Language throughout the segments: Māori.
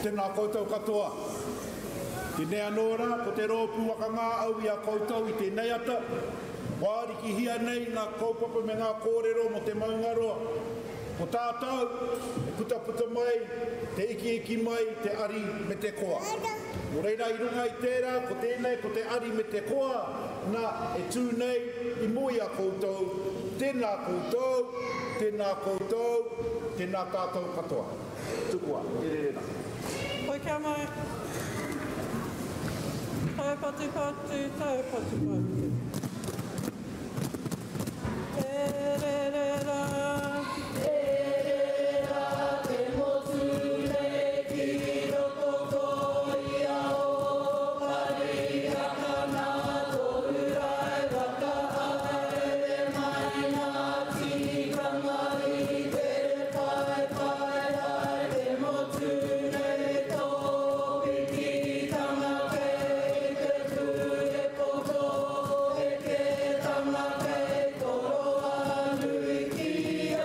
tēnā koutou katoa. Tēnei anō rā, ko te rōpū waka ngā au i a koutou i tēnei ata. Wāri ki hia nei ngā kaupapa me ngā kōrero mo te maungaroa. Ko tātou, e putaputa mai, te iki mai, te ari me te koa. Mo reira i runga i tērā, ko tēnei, ko te ari me te koa, nā e tū nei i mui a koutou. Tēnā koutou, tēnā koutou, tēnā tātou katoa. Tukua, e re rena. Hoi kia mai. Tai patu patu, tai patu patu. E re re ra. Kia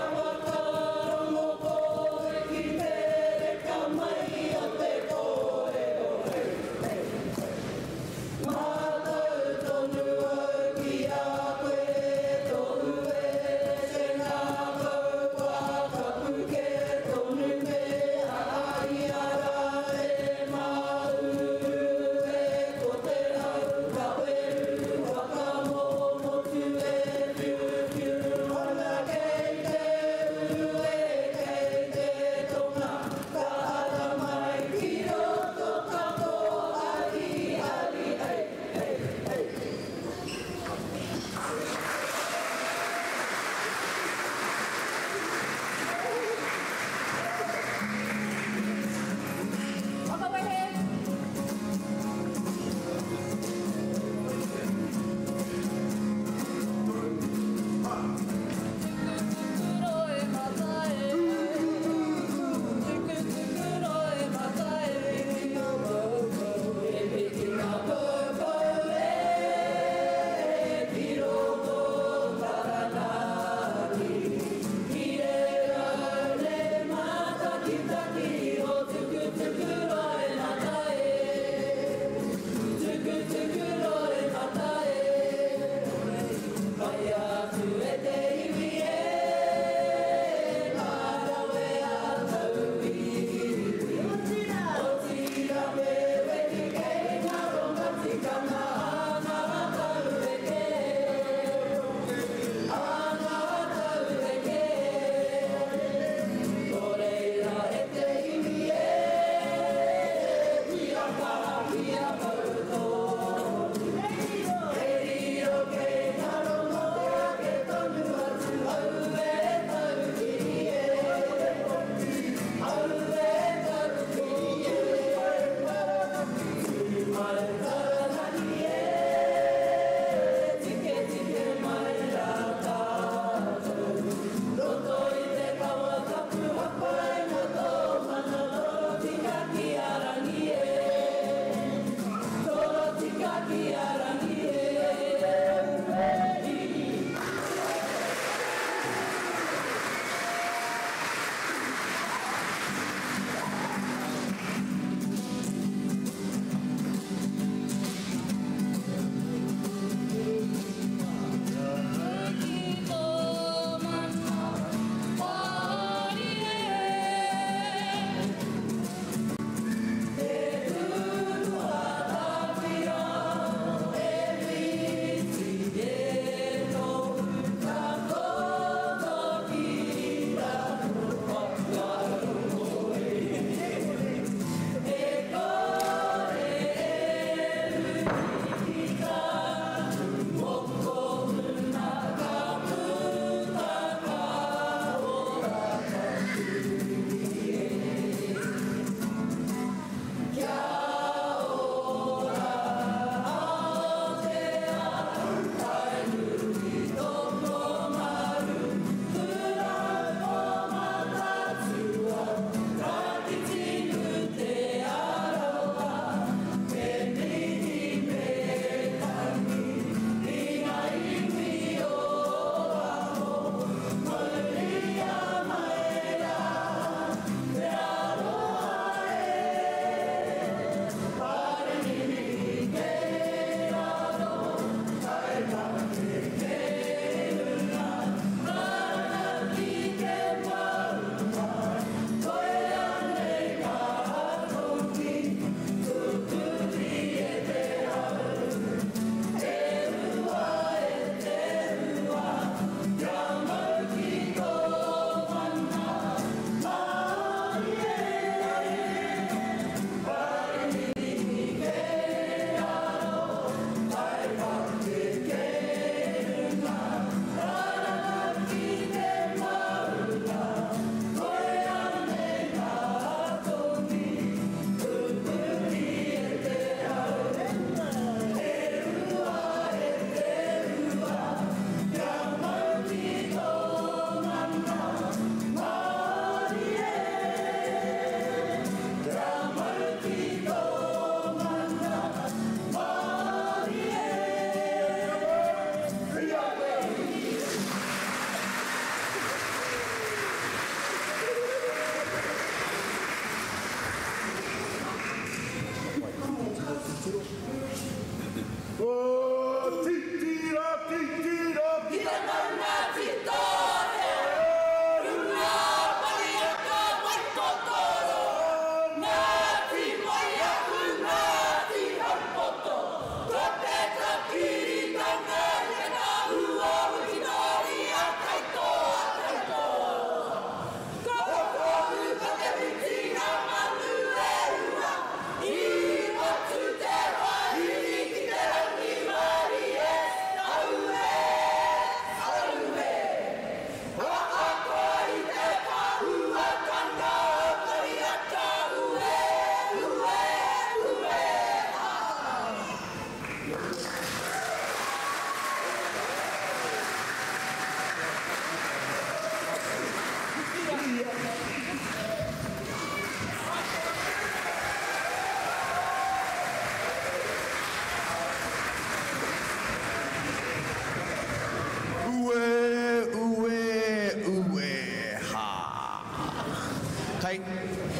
Kei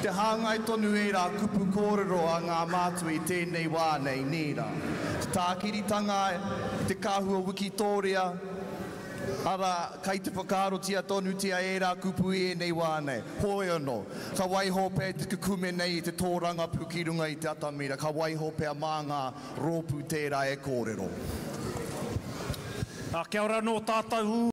te hāngai tonu e rā kupu kōrero a ngā mātua i tēnei wā nei nīra. Te tākiritanga i te kāhua Wikitoria, ara kai te whakaarotia tonu tia e rā kupu e nei wā nei. Hoi anō, ka waiho pē te kukume nei i te tōranga pukirunga i te atamira, ka waiho pē a mā ngā rōpu tērā e kōrero. Kia ora no tātou